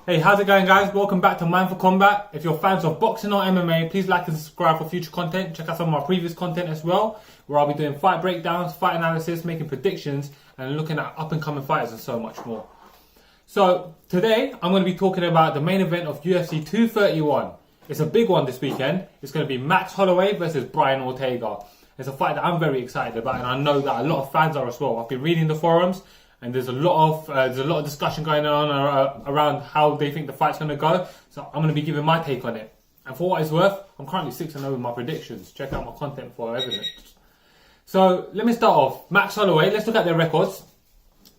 Hey, how's it going, guys? Welcome back to Mind for Combat. If you're fans of boxing or MMA, please like and subscribe for future content. Check out some of my previous content as well, where I'll be doing fight breakdowns, fight analysis, making predictions, and looking at up-and-coming fighters and so much more. So, today, I'm going to be talking about the main event of UFC 231. It's a big one this weekend. It's going to be Max Holloway versus Brian Ortega. It's a fight that I'm very excited about, and I know that a lot of fans are as well. I've been reading the forums, and there's a lot of discussion going on around how they think the fight's going to go. So I'm going to be giving my take on it. And for what it's worth, I'm currently 6-0 with my predictions. Check out my content for evidence. So let me start off. Max Holloway, let's look at their records.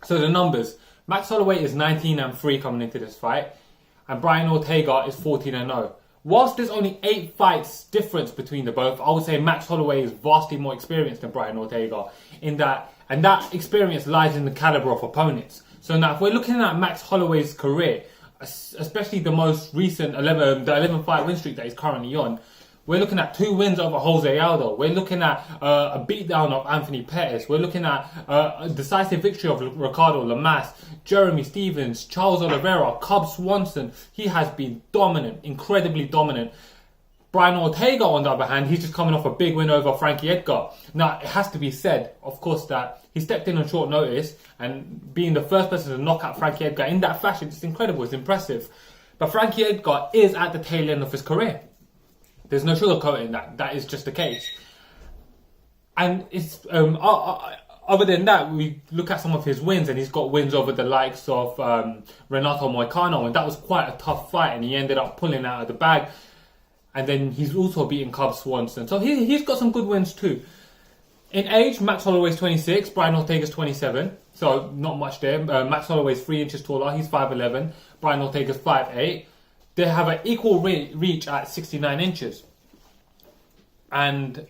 So the numbers. Max Holloway is 19-3 coming into this fight, and Brian Ortega is 14-0. Whilst there's only 8 fights difference between the both, I would say Max Holloway is vastly more experienced than Brian Ortega in that, and that experience lies in the caliber of opponents. So now, if we're looking at Max Holloway's career, especially the most recent 11 fight win streak that he's currently on, we're looking at 2 wins over Jose Aldo. We're looking at a beatdown of Anthony Pettis. We're looking at a decisive victory of Ricardo Lamas, Jeremy Stevens, Charles Oliveira, Cub Swanson. He has been dominant, incredibly dominant. Brian Ortega, on the other hand, he's just coming off a big win over Frankie Edgar. Now, it has to be said, of course, that he stepped in on short notice, and being the first person to knock out Frankie Edgar in that fashion, it's incredible, it's impressive. But Frankie Edgar is at the tail end of his career. There's no sugarcoating that. That is just the case. And it's other than that, we look at some of his wins, and he's got wins over the likes of Renato Moicano, and that was quite a tough fight, and he ended up pulling out of the bag. And then he's also beaten Cub Swanson. So he's got some good wins too. In age, Max Holloway's 26, Brian Ortega's 27. So not much there. Max Holloway's 3 inches taller, he's 5'11". Brian Ortega's 5'8". They have an equal reach at 69 inches. And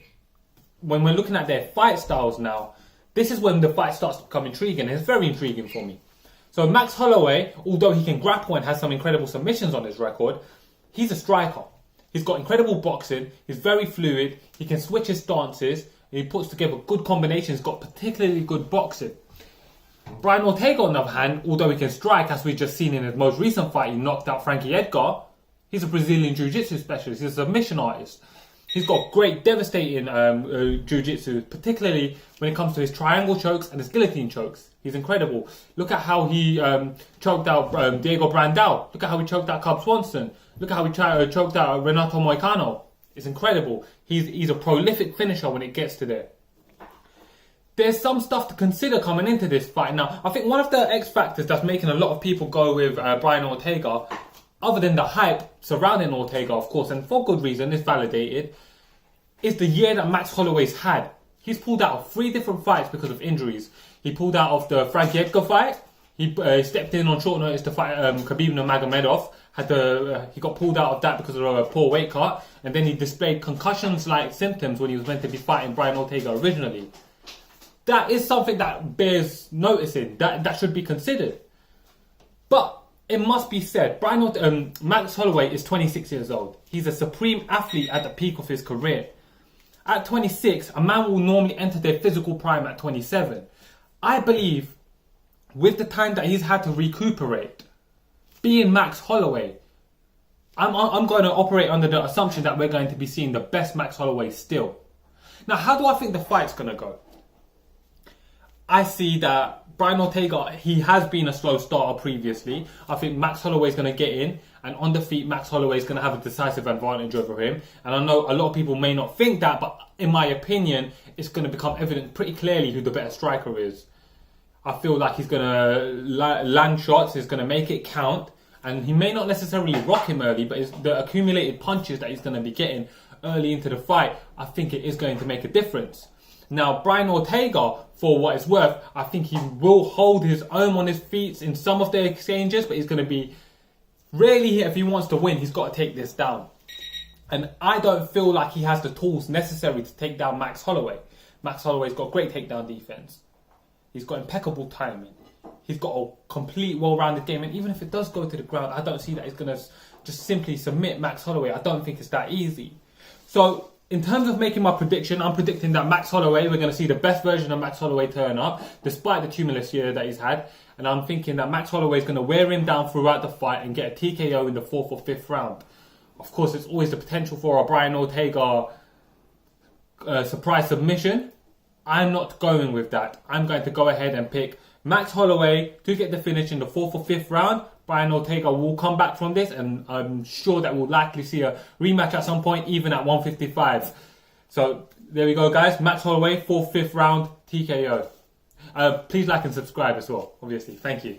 when we're looking at their fight styles now, this is when the fight starts to become intriguing. It's very intriguing for me. So Max Holloway, although he can grapple and has some incredible submissions on his record, he's a striker. He's got incredible boxing. He's very fluid. He can switch his stances. He puts together good combinations. He's got particularly good boxing. Brian Ortega, on the other hand, although he can strike, as we've just seen in his most recent fight, he knocked out Frankie Edgar. He's a Brazilian Jiu-Jitsu specialist. He's a submission artist. He's got great, devastating Jiu-Jitsu, particularly when it comes to his triangle chokes and his guillotine chokes. He's incredible. Look at how he choked out Diego Brandao. Look at how he choked out Cub Swanson. Look at how he choked out Renato Moicano. It's incredible. He's a prolific finisher when it gets to there. There's some stuff to consider coming into this fight. Now, I think one of the X factors that's making a lot of people go with Brian Ortega, other than the hype surrounding Ortega, of course, and for good reason, it's validated, is the year that Max Holloway's had. He's pulled out of 3 different fights because of injuries. He pulled out of the Frankie Edgar fight. He stepped in on short notice to fight Khabib Nurmagomedov. He got pulled out of that because of a poor weight cut, and then he displayed concussions-like symptoms when he was meant to be fighting Brian Ortega originally. That is something that bears noticing. That should be considered. But it must be said, Max Holloway is 26 years old. He's a supreme athlete at the peak of his career. At 26, a man will normally enter their physical prime at 27. I believe, with the time that he's had to recuperate, being Max Holloway, I'm going to operate under the assumption that we're going to be seeing the best Max Holloway still. Now, how do I think the fight's going to go? I see that Brian Ortega, he has been a slow starter previously. I think Max Holloway's going to get in, and on the feet, Max Holloway's going to have a decisive advantage over him. And I know a lot of people may not think that, but in my opinion, it's going to become evident pretty clearly who the better striker is. I feel like he's going to land shots, he's going to make it count, and he may not necessarily rock him early, but it's the accumulated punches that he's going to be getting early into the fight, I think it is going to make a difference. Now, Brian Ortega, for what it's worth, I think he will hold his own on his feet in some of the exchanges, but he's going to be really, if he wants to win, he's got to take this down. And I don't feel like he has the tools necessary to take down Max Holloway. Max Holloway's got great takedown defense. He's got impeccable timing. He's got a complete, well-rounded game. And even if it does go to the ground, I don't see that he's going to just simply submit Max Holloway. I don't think it's that easy. So, in terms of making my prediction, I'm predicting that Max Holloway, we're going to see the best version of Max Holloway turn up, despite the tumultuous year that he's had. and I'm thinking that Max Holloway is going to wear him down throughout the fight and get a TKO in the 4th or 5th round. Of course, there's always the potential for a Brian Ortega surprise submission. I'm not going with that. I'm going to go ahead and pick Max Holloway to get the finish in the 4th or 5th round. Brian Ortega will come back from this, and I'm sure that we'll likely see a rematch at some point, even at 155. So there we go, guys. Max Holloway, 4th, 5th round TKO. Please like and subscribe as well, obviously. Thank you.